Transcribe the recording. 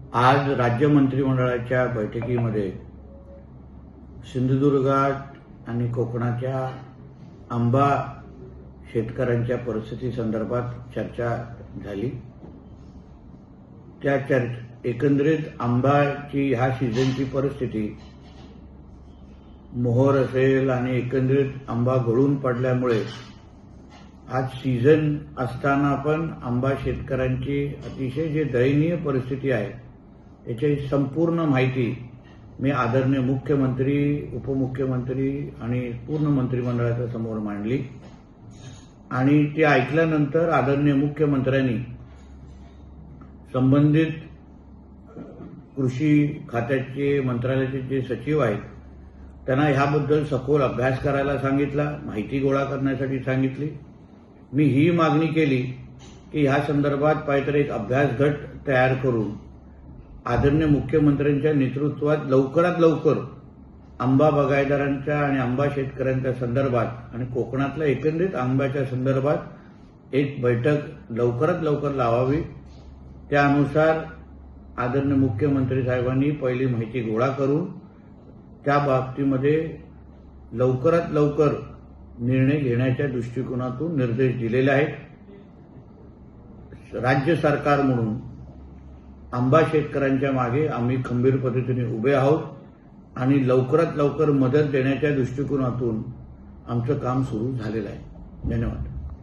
आज राज्य मंत्रिमंडळाच्या बैठकीमध्ये सिंधुदुर्गात आणि कोकणाच्या आंबा शेतकऱ्यांच्या परिस्थितीसंदर्भात चर्चा झाली। त्या एकंदरीत आंब्याची ह्या सीझनची परिस्थिती मोहर असेल आणि एकंदरीत आंबा गळून पडल्यामुळे आज सीझन असताना पण आंबा शेतकऱ्यांची अतिशय जे दयनीय परिस्थिती आहे याची संपूर्ण माहिती मी आदरणीय मुख्यमंत्री, उपमुख्यमंत्री आणि पूर्ण मंत्रिमंडळाच्या समोर मांडली आणि ते ऐकल्यानंतर आदरणीय मुख्यमंत्र्यांनी संबंधित कृषी खात्याचे मंत्रालयाचे जे सचिव आहेत त्यांना ह्याबद्दल सखोल अभ्यास करायला सांगितला, माहिती गोळा करण्यासाठी सांगितली। मी ही मागणी केली की ह्या संदर्भात पाहिजे एक अभ्यास गट तयार करून आदरणीय मुख्यमंत्र्यांच्या नेतृत्वात लवकरात लवकर आंबा बागायतदारांच्या आणि आंबा शेतकऱ्यांच्या संदर्भात आणि कोकणातल्या एकंदरीत आंब्याच्या संदर्भात एक बैठक लवकरात लवकर लावावी। त्यानुसार आदरणीय मुख्यमंत्री साहेबांनी पहिली माहिती गोळा करून त्या बाबतीमध्ये लवकरात लवकर निर्णय घेण्याच्या दृष्टिकोनातून निर्देश दिलेले आहेत। राज्य सरकार म्हणून आंबा शेतकऱ्यांच्या मागे आम्ही खंबीर पद्धतीने उभे आहोत आणि लवकरात लवकर मदत देण्याच्या दृष्टिकोनातून आमचं काम सुरू झालेलं आहे। धन्यवाद।